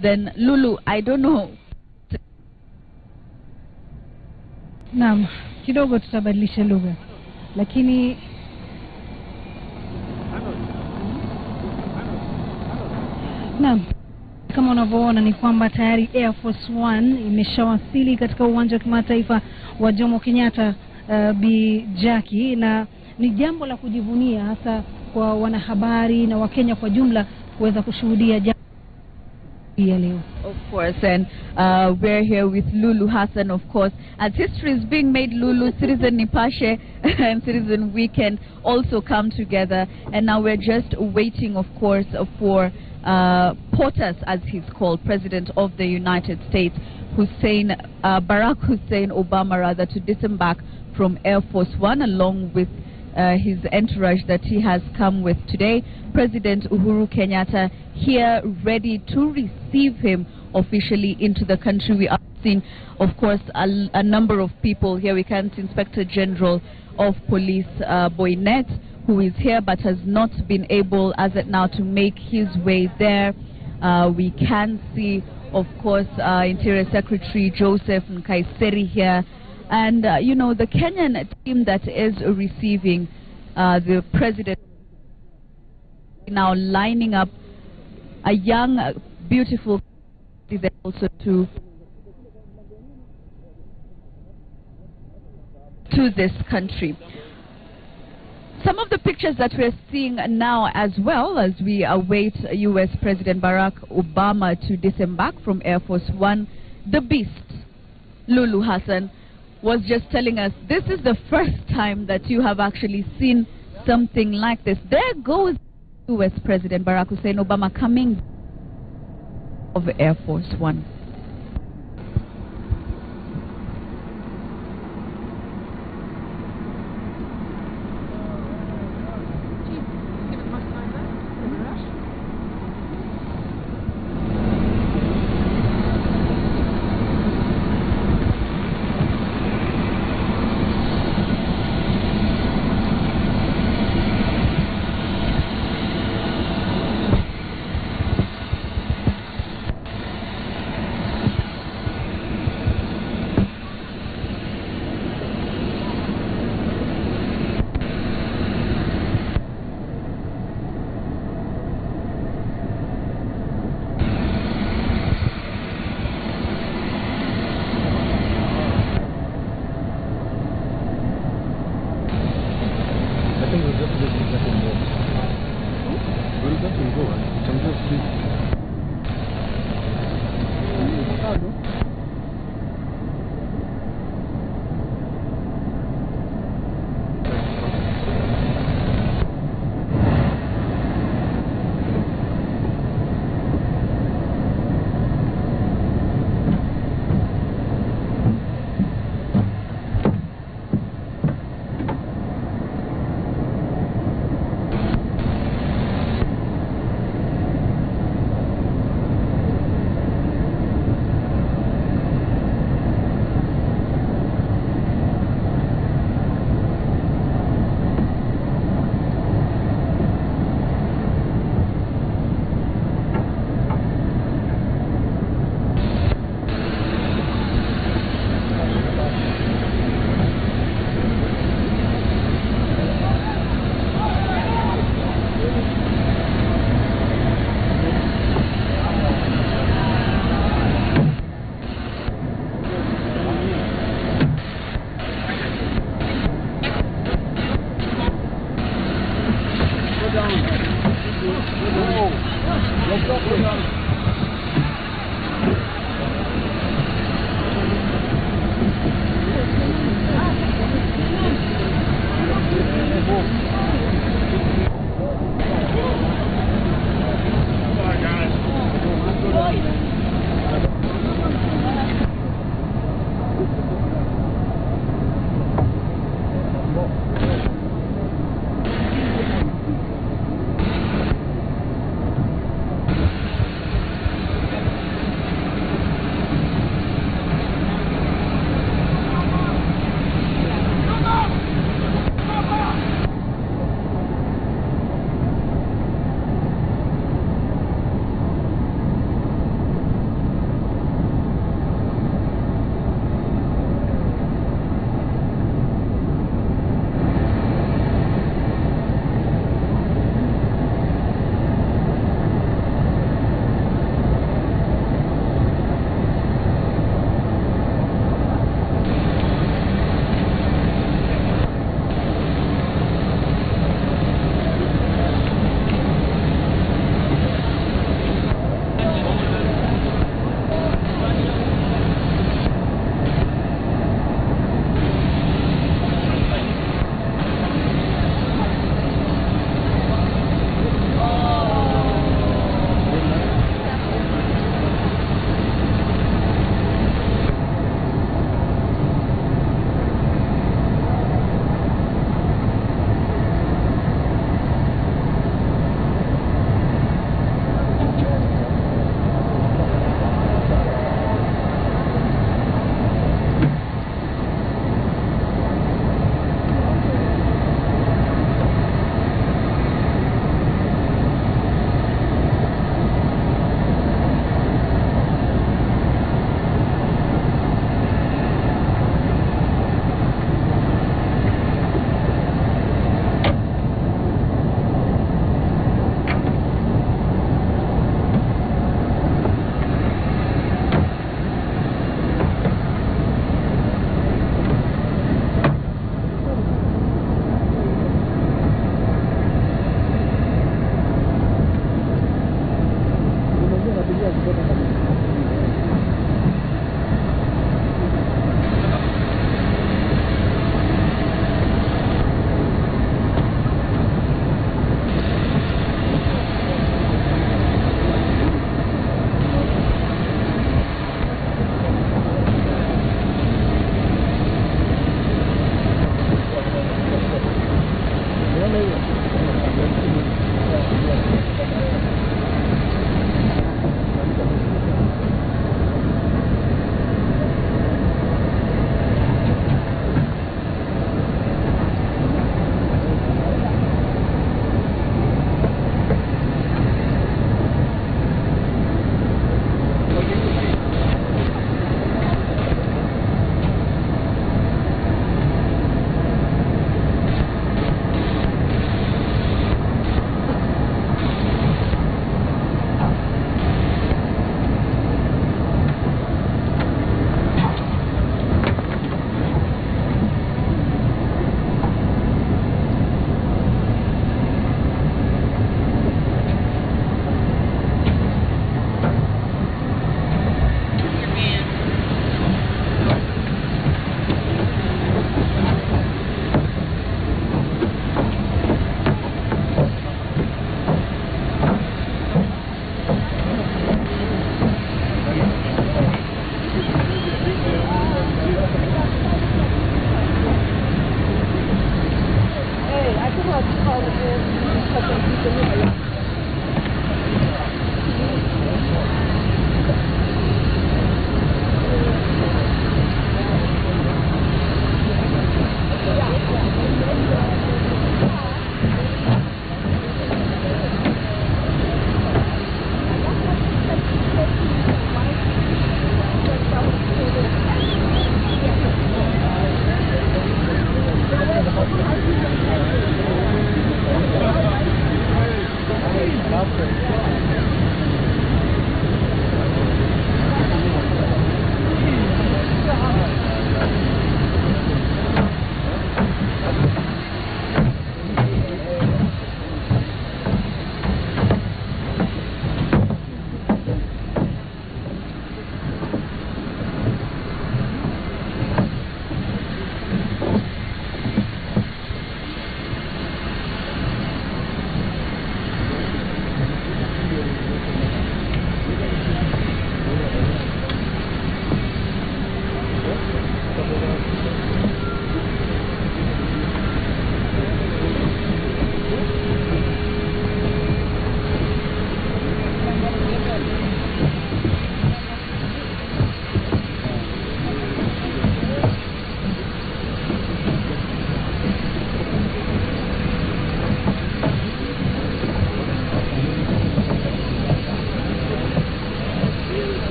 then Lulu, I don't know. Naam, kidogo tutabadilisha lugha. Lakini naam, kama unavyoona ni kwamba tayari Air Force One imeshawasili katika uwanja wa kimataifa wa Jomo Kenyatta Bi Jackie, na ni jambo la kujivunia hasa kwa wanahabari na Wakenya kwa jumla kuweza kushuhudia jambo ya leo. Of course, and we're here with Lulu Hassan, of course. As history is being made, Lulu, Citizen Nipashe and Citizen Weekend also come together. And now we're just waiting, of course, for POTUS, as he's called, President of the United States, Barack Hussein Obama, rather, to disembark from Air Force One, along with his entourage that he has come with today. President Uhuru Kenyatta here ready to receive him officially into the country. We are seeing, of course, a number of people here. We can see Inspector General of Police Boynet, who is here but has not been able as at now to make his way there. We can see, of course, Interior Secretary Joseph Nkaiseri here. And, you know, the Kenyan team that is receiving the president now lining up a young, beautiful also to this country. Some of the pictures that we're seeing now as well as we await U.S. President Barack Obama to disembark from Air Force One, the beast, Lulu Hassan, was just telling us this is the first time that you have actually seen something like this. There goes U.S. President Barack Hussein Obama coming of Air Force One.